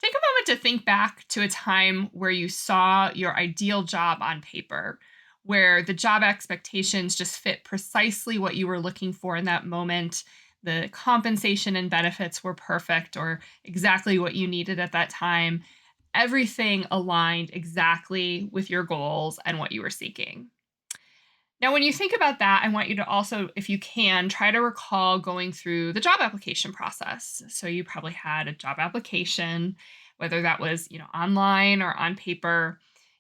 Take a moment to think back to a time where you saw your ideal job on paper, where the job expectations just fit precisely what you were looking for in that moment. The compensation and benefits were perfect or exactly what you needed at that time. Everything aligned exactly with your goals and what you were seeking. Now, when you think about that, I want you to also, if you can, try to recall going through the job application process. So you probably had a job application, whether that was, online or on paper.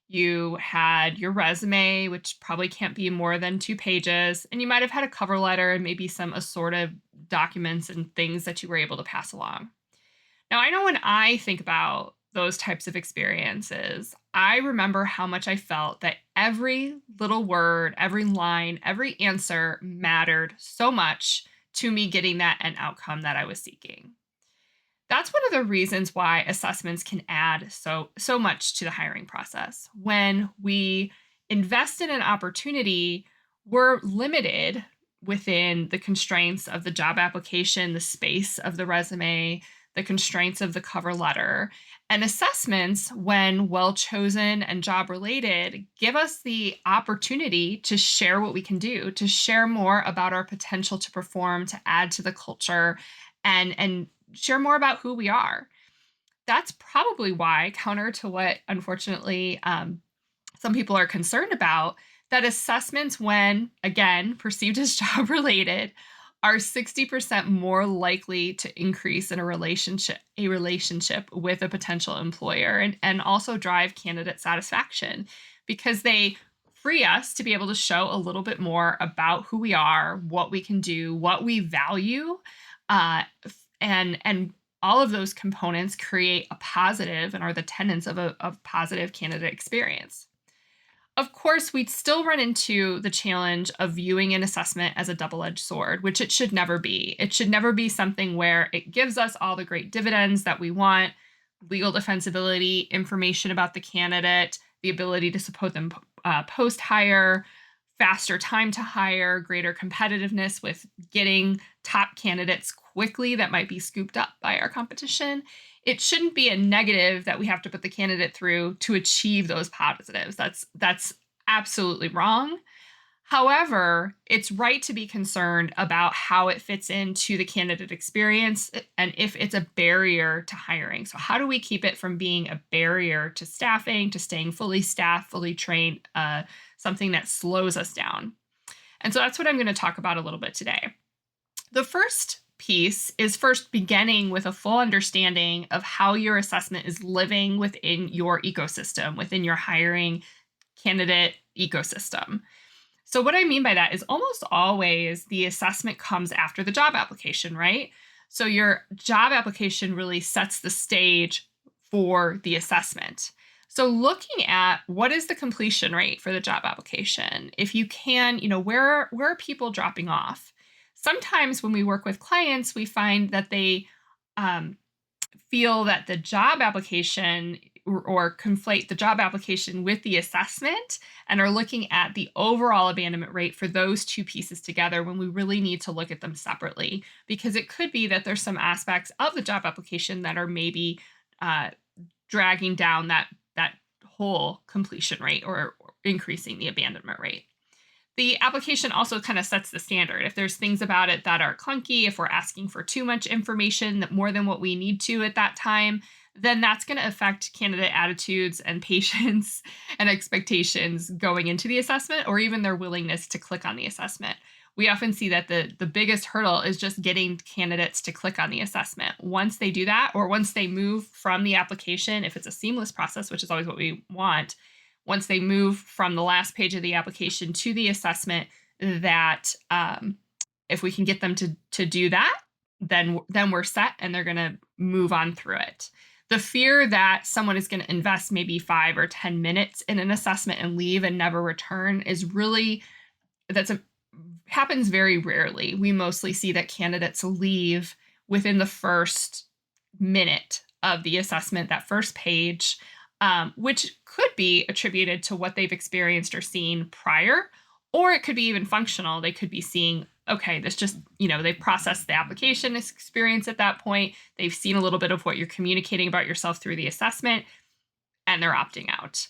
You had your resume, which probably can't be more than 2 pages, and you might have had a cover letter and maybe some assorted documents and things that you were able to pass along. Now, I know when I think about those types of experiences, I remember how much I felt that every little word, every line, every answer mattered so much to me getting that end outcome that I was seeking. That's one of the reasons why assessments can add so much to the hiring process. When we invest in an opportunity, we're limited within the constraints of the job application, the space of the resume, the constraints of the cover letter. And assessments, when well chosen and job related, give us the opportunity to share what we can do, to share more about our potential to perform, to add to the culture, and share more about who we are. That's probably why, counter to what unfortunately some people are concerned about, that assessments, when again perceived as job related, are 60% more likely to increase in a relationship with a potential employer, and also drive candidate satisfaction because they free us to be able to show a little bit more about who we are, what we can do, what we value, and all of those components create a positive and are the tenets of a positive candidate experience. Of course, we'd still run into the challenge of viewing an assessment as a double-edged sword, which it should never be. It should never be something where it gives us all the great dividends that we want: legal defensibility, information about the candidate, the ability to support them post-hire, faster time to hire, greater competitiveness with getting top candidates quickly that might be scooped up by our competition. It shouldn't be a negative that we have to put the candidate through to achieve those positives. That's absolutely wrong. However, it's right to be concerned about how it fits into the candidate experience and if it's a barrier to hiring. So how do we keep it from being a barrier to staffing, to staying fully staffed, fully trained, something that slows us down? And so that's what I'm going to talk about a little bit today. The first piece is first beginning with a full understanding of how your assessment is living within your ecosystem, within your hiring candidate ecosystem. So what I mean by that is almost always the assessment comes after the job application, right? So your job application really sets the stage for the assessment. So looking at what is the completion rate for the job application, if you can, where are people dropping off? Sometimes when we work with clients, we find that they feel that the job application or conflate the job application with the assessment and are looking at the overall abandonment rate for those two pieces together when we really need to look at them separately, because it could be that there's some aspects of the job application that are maybe dragging down that whole completion rate or increasing the abandonment rate. The application also kind of sets the standard. If there's things about it that are clunky, if we're asking for too much information, that more than what we need to at that time, then that's going to affect candidate attitudes and patience and expectations going into the assessment, or even their willingness to click on the assessment. We often see that the biggest hurdle is just getting candidates to click on the assessment. Once they do that, or once they move from the application, if it's a seamless process, which is always what we want, once they move from the last page of the application to the assessment, that if we can get them to do that, then we're set and they're going to move on through it. The fear that someone is going to invest maybe 5 or 10 minutes in an assessment and leave and never return is really, happens very rarely. We mostly see that candidates leave within the first minute of the assessment, that first page, which could be attributed to what they've experienced or seen prior, or it could be even functional. They could be seeing okay, this just, they've processed the application experience at that point. They've seen a little bit of what you're communicating about yourself through the assessment, and they're opting out.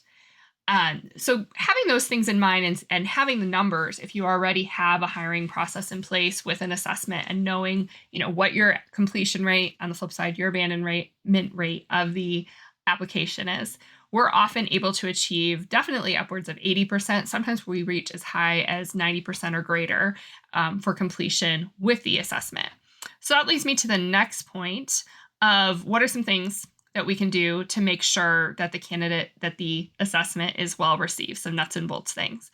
So having those things in mind and having the numbers, if you already have a hiring process in place with an assessment and knowing, what your completion rate, on the flip side, your abandonment rate of the application is, we're often able to achieve definitely upwards of 80%. Sometimes we reach as high as 90% or greater for completion with the assessment. So that leads me to the next point of what are some things that we can do to make sure that the assessment is well received. Some nuts and bolts things.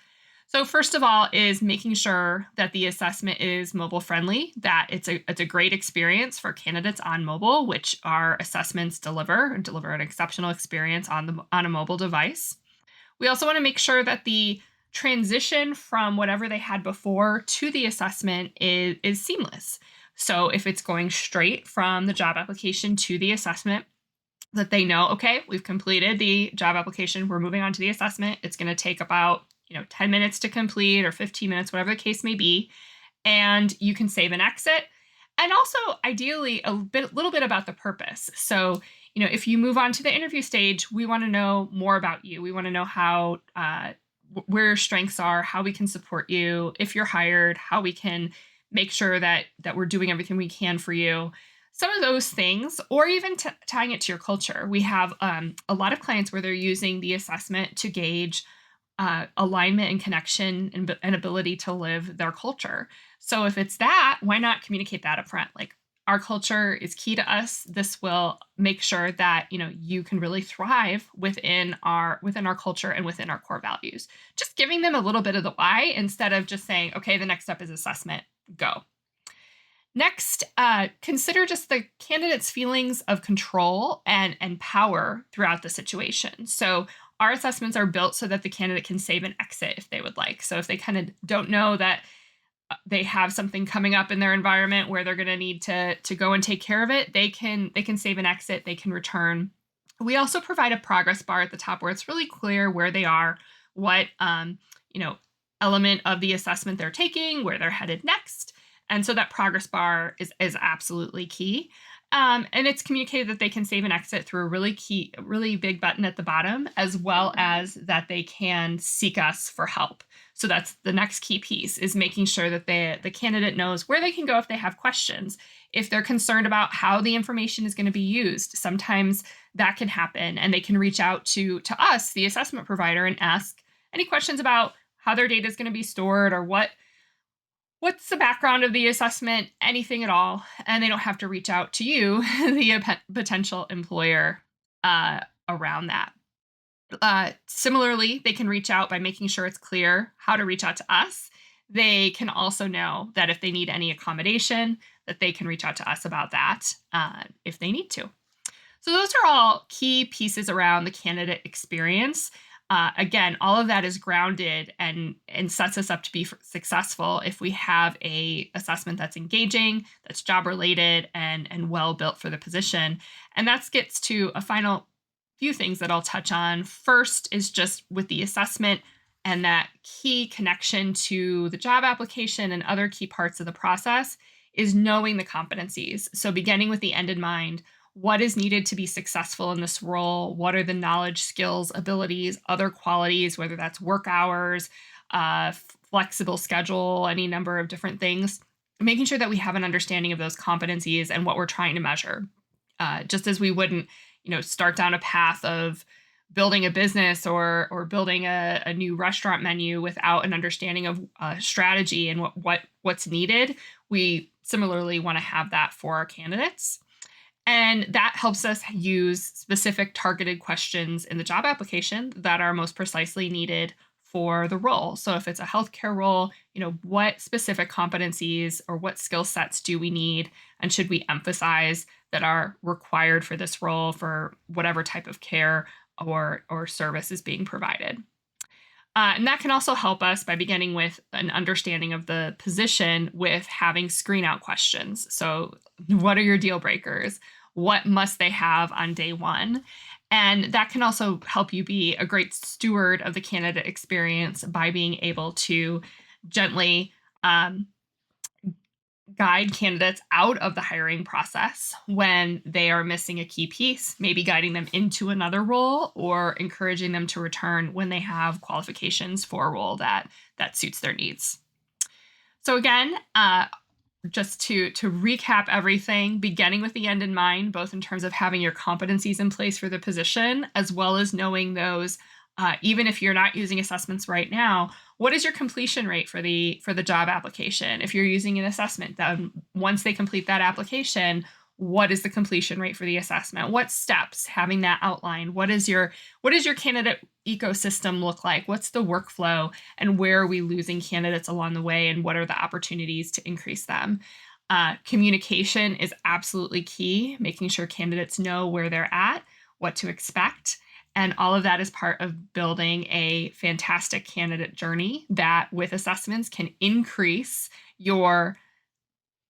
So first of all is making sure that the assessment is mobile friendly, that it's a great experience for candidates on mobile, which our assessments deliver an exceptional experience on a mobile device. We also want to make sure that the transition from whatever they had before to the assessment is seamless. So if it's going straight from the job application to the assessment, that they know, okay, we've completed the job application, we're moving on to the assessment. It's going to take about 10 minutes to complete or 15 minutes, whatever the case may be, and you can save and exit. And also, ideally, little bit about the purpose. So, if you move on to the interview stage, we want to know more about you. We want to know how where your strengths are, how we can support you. If you're hired, how we can make sure that we're doing everything we can for you. Some of those things, or even tying it to your culture. We have a lot of clients where they're using the assessment to gauge alignment and connection and ability to live their culture. So if it's that, why not communicate that up front? Like, our culture is key to us. This will make sure that you can really thrive within our culture and within our core values. Just giving them a little bit of the why instead of just saying, okay, the next step is assessment, go. Next, consider just the candidate's feelings of control and power throughout the situation. So our assessments are built so that the candidate can save and exit if they would like. So if they kind of don't know that they have something coming up in their environment where they're going to need to go and take care of it, they can save and exit, they can return. We also provide a progress bar at the top where it's really clear where they are, what element of the assessment they're taking, where they're headed next. And so that progress bar is absolutely key. And it's communicated that they can save and exit through a really big button at the bottom, as well as that they can seek us for help. So that's the next key piece, is making sure that the candidate knows where they can go if they have questions. If they're concerned about how the information is going to be used, sometimes that can happen, and they can reach out to us, the assessment provider, and ask any questions about how their data is going to be stored, or what's the background of the assessment, anything at all, and they don't have to reach out to you, the potential employer, around that. Similarly, they can reach out by making sure it's clear how to reach out to us. They can also know that if they need any accommodation, that they can reach out to us about that if they need to. So those are all key pieces around the candidate experience. Again, all of that is grounded and sets us up to be successful if we have a assessment that's engaging, that's job related, and well built for the position. And that gets to a final few things that I'll touch on. First is just with the assessment and that key connection to the job application and other key parts of the process is knowing the competencies. So beginning with the end in mind, what is needed to be successful in this role? What are the knowledge, skills, abilities, other qualities, whether that's work hours, flexible schedule, any number of different things, making sure that we have an understanding of those competencies and what we're trying to measure. Just as we wouldn't, start down a path of building a business or building a new restaurant menu without an understanding of strategy and what's needed, we similarly want to have that for our candidates. And that helps us use specific targeted questions in the job application that are most precisely needed for the role. So if it's a healthcare role, what specific competencies or what skill sets do we need? And should we emphasize that are required for this role for whatever type of care or service is being provided? And that can also help us by beginning with an understanding of the position with having screen out questions. So what are your deal breakers? What must they have on day one? And that can also help you be a great steward of the candidate experience by being able to gently guide candidates out of the hiring process when they are missing a key piece, maybe guiding them into another role or encouraging them to return when they have qualifications for a role that suits their needs. So again, just to recap everything, beginning with the end in mind, both in terms of having your competencies in place for the position, as well as knowing those, even if you're not using assessments right now, what is your completion rate for the job application? If you're using an assessment, then once they complete that application, what is the completion rate for the assessment? What steps? Having that outlined. What is your candidate ecosystem look like? What's the workflow, and where are we losing candidates along the way, and what are the opportunities to increase them? Communication is absolutely key, making sure candidates know where they're at, what to expect, and all of that is part of building a fantastic candidate journey that, with assessments, can increase your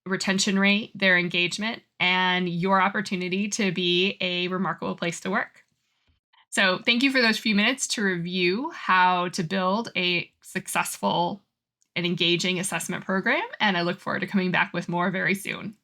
retention rate, their engagement, and your opportunity to be a remarkable place to work. So, thank you for those few minutes to review how to build a successful and engaging assessment program. And I look forward to coming back with more very soon.